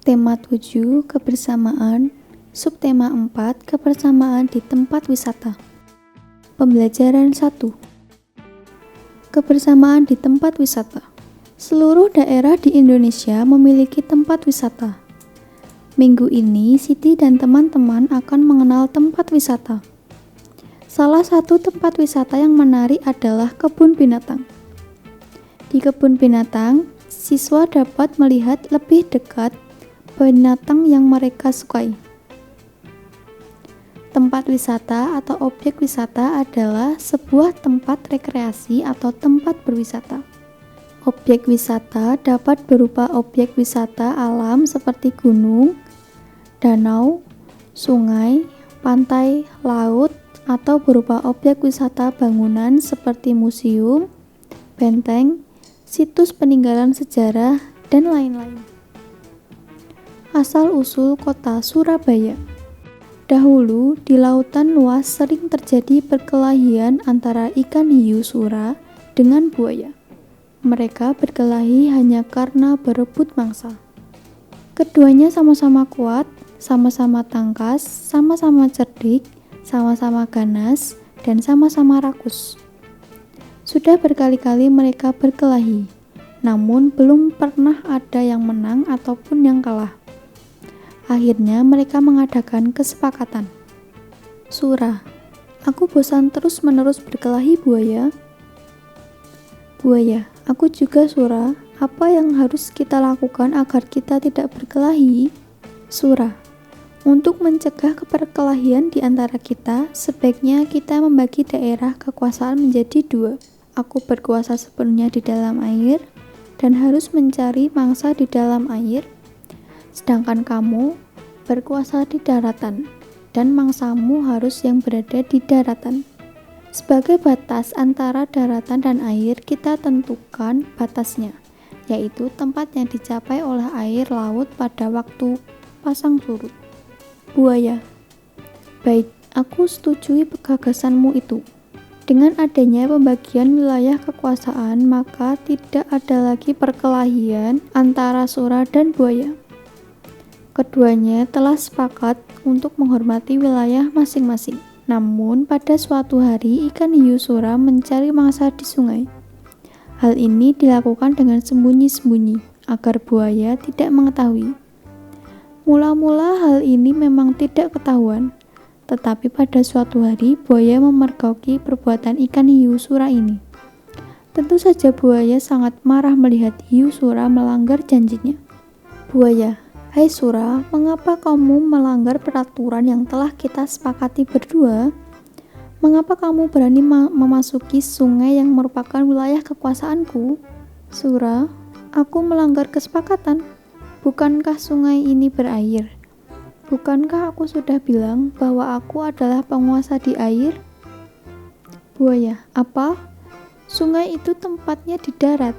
Tema 7, kebersamaan. Subtema 4, kebersamaan di tempat wisata. Pembelajaran 1. Kebersamaan di tempat wisata. Seluruh daerah di Indonesia memiliki tempat wisata. Minggu ini, Siti dan teman-teman akan mengenal tempat wisata. Salah satu tempat wisata yang menarik adalah kebun binatang. Di kebun binatang, siswa dapat melihat lebih dekat binatang yang mereka sukai. Tempat wisata atau objek wisata adalah sebuah tempat rekreasi atau tempat berwisata. Objek wisata dapat berupa objek wisata alam seperti gunung, danau, sungai, pantai, laut, atau berupa objek wisata bangunan seperti museum, benteng, situs peninggalan sejarah, dan lain-lain. Asal-usul kota Surabaya. Dahulu, di lautan luas sering terjadi perkelahian antara ikan hiu sura dengan buaya. Mereka berkelahi hanya karena berebut mangsa. Keduanya sama-sama kuat, sama-sama tangkas, sama-sama cerdik, sama-sama ganas, dan sama-sama rakus. Sudah berkali-kali mereka berkelahi, namun belum pernah ada yang menang ataupun yang kalah. Akhirnya mereka mengadakan kesepakatan. Sura, aku bosan terus-menerus berkelahi buaya. Buaya, aku juga Sura. Apa yang harus kita lakukan agar kita tidak berkelahi? Sura, untuk mencegah perkelahian di antara kita, sebaiknya kita membagi daerah kekuasaan menjadi 2. Aku berkuasa sepenuhnya di dalam air dan harus mencari mangsa di dalam air. Sedangkan kamu berkuasa di daratan, dan mangsamu harus yang berada di daratan. Sebagai batas antara daratan dan air, kita tentukan batasnya, yaitu tempat yang dicapai oleh air laut pada waktu pasang surut. Buaya, baik, aku setujui gagasanmu itu. Dengan adanya pembagian wilayah kekuasaan, maka tidak ada lagi perkelahian antara Sura dan buaya. Keduanya telah sepakat untuk menghormati wilayah masing-masing. Namun, pada suatu hari ikan hiu sura mencari mangsa di sungai. Hal ini dilakukan dengan sembunyi-sembunyi, agar buaya tidak mengetahui. Mula-mula hal ini memang tidak ketahuan, tetapi pada suatu hari buaya memergoki perbuatan ikan hiu sura ini. Tentu saja buaya sangat marah melihat hiu sura melanggar janjinya. Buaya, hai Sura, mengapa kamu melanggar peraturan yang telah kita sepakati berdua? Mengapa kamu berani memasuki sungai yang merupakan wilayah kekuasaanku? Sura, aku melanggar kesepakatan. Bukankah sungai ini berair? Bukankah aku sudah bilang bahwa aku adalah penguasa di air? Buaya, apa? Sungai itu tempatnya di darat,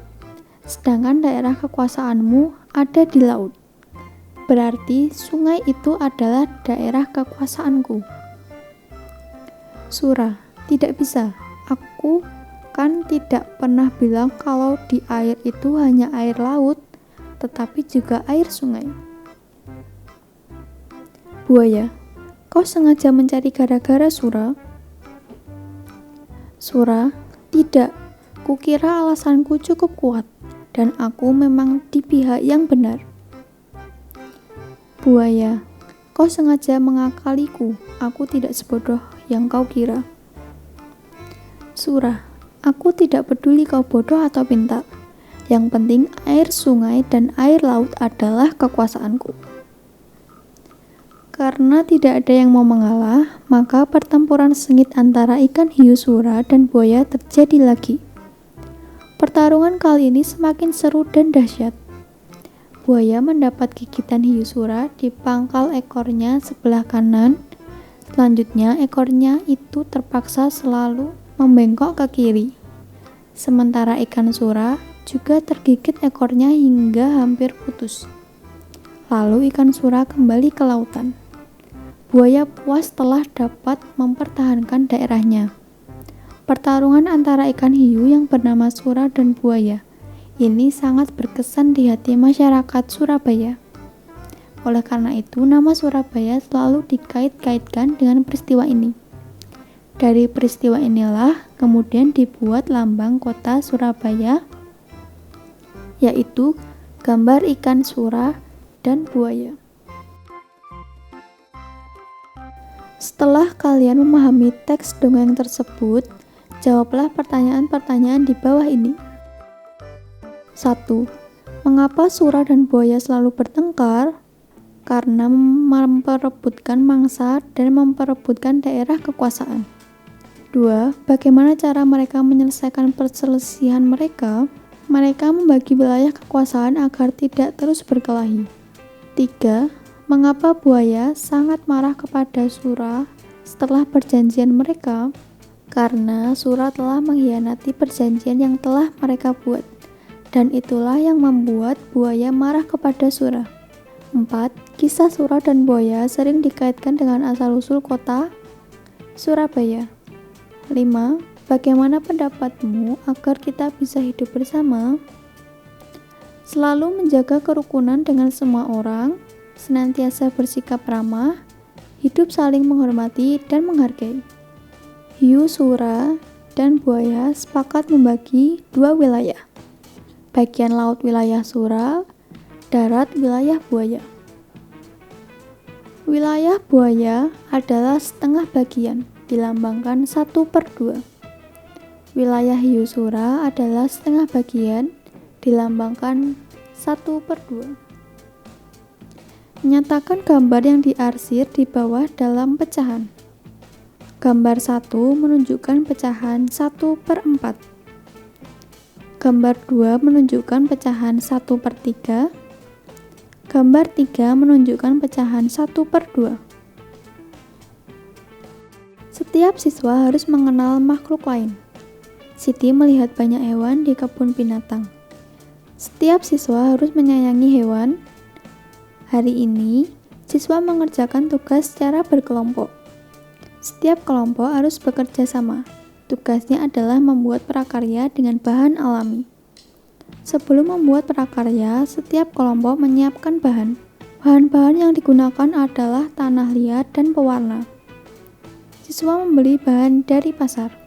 sedangkan daerah kekuasaanmu ada di laut. Berarti sungai itu adalah daerah kekuasaanku. Sura, tidak bisa. Aku kan tidak pernah bilang kalau di air itu hanya air laut, tetapi juga air sungai. Buaya, kau sengaja mencari gara-gara Sura? Sura, tidak. Kukira alasanku cukup kuat, dan aku memang di pihak yang benar. Buaya, kau sengaja mengakaliku. Aku tidak sebodoh yang kau kira. Sura, aku tidak peduli kau bodoh atau pintar. Yang penting air sungai dan air laut adalah kekuasaanku. Karena tidak ada yang mau mengalah, maka pertempuran sengit antara ikan hiu sura dan buaya terjadi lagi. Pertarungan kali ini semakin seru dan dahsyat. Buaya mendapat gigitan hiu sura di pangkal ekornya sebelah kanan. Selanjutnya, ekornya itu terpaksa selalu membengkok ke kiri. Sementara ikan sura juga tergigit ekornya hingga hampir putus. Lalu ikan sura kembali ke lautan. Buaya puas telah dapat mempertahankan daerahnya. Pertarungan antara ikan hiu yang bernama Sura dan buaya ini sangat berkesan di hati masyarakat Surabaya. Oleh karena itu, nama Surabaya selalu dikait-kaitkan dengan peristiwa ini. Dari peristiwa inilah kemudian dibuat lambang kota Surabaya, yaitu gambar ikan sura dan buaya. Setelah kalian memahami teks dongeng tersebut, jawablah pertanyaan-pertanyaan di bawah ini. 1. Mengapa sura dan buaya selalu bertengkar? Karena memperebutkan mangsa dan memperebutkan daerah kekuasaan. 2. Bagaimana cara mereka menyelesaikan perselisihan mereka? Mereka membagi wilayah kekuasaan agar tidak terus berkelahi. 3. Mengapa buaya sangat marah kepada sura setelah perjanjian mereka? Karena sura telah mengkhianati perjanjian yang telah mereka buat, dan itulah yang membuat buaya marah kepada sura. 4. Kisah sura dan buaya sering dikaitkan dengan asal-usul kota Surabaya. 5. Bagaimana pendapatmu agar kita bisa hidup bersama? Selalu menjaga kerukunan dengan semua orang, senantiasa bersikap ramah, hidup saling menghormati dan menghargai. Hiu, sura, dan buaya sepakat membagi 2 wilayah. Bagian laut wilayah sura, darat wilayah buaya. Wilayah buaya adalah setengah bagian, dilambangkan 1/2. Wilayah hiu sura adalah setengah bagian, dilambangkan 1/2. Nyatakan gambar yang diarsir di bawah dalam pecahan. Gambar 1 menunjukkan pecahan 1/4. Gambar 2 menunjukkan pecahan 1/3. Gambar 3 menunjukkan pecahan 1/2. Setiap siswa harus mengenal makhluk lain. Siti melihat banyak hewan di kebun binatang. Setiap siswa harus menyayangi hewan. Hari ini, siswa mengerjakan tugas secara berkelompok. Setiap kelompok harus bekerja sama. Tugasnya adalah membuat prakarya dengan bahan alami. Sebelum membuat prakarya, setiap kelompok menyiapkan bahan. Bahan-bahan yang digunakan adalah tanah liat dan pewarna. Siswa membeli bahan dari pasar.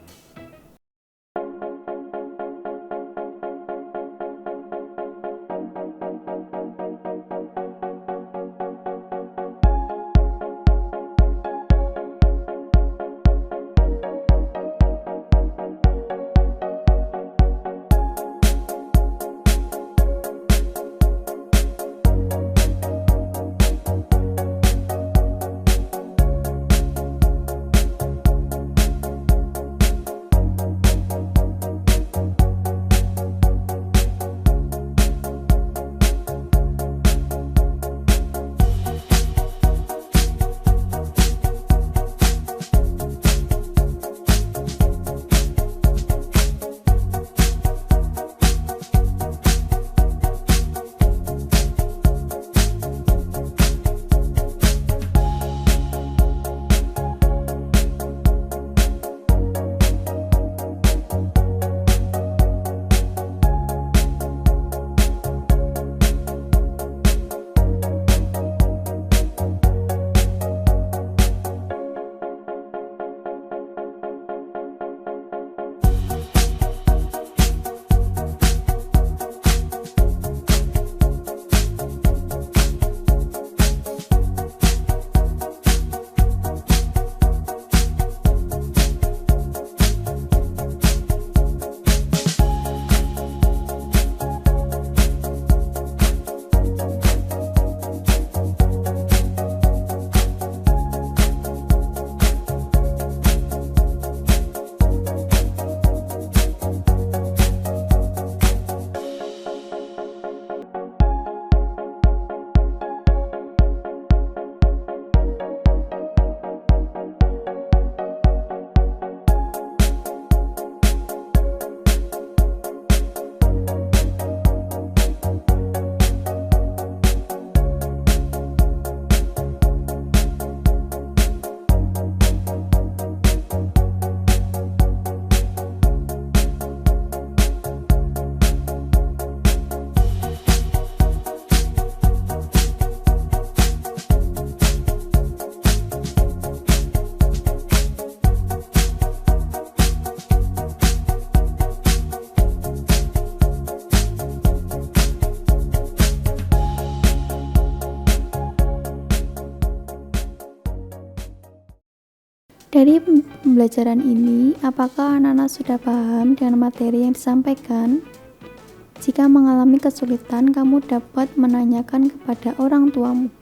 Dari pembelajaran ini, apakah anak-anak sudah paham dengan materi yang disampaikan? Jika mengalami kesulitan, kamu dapat menanyakan kepada orang tuamu.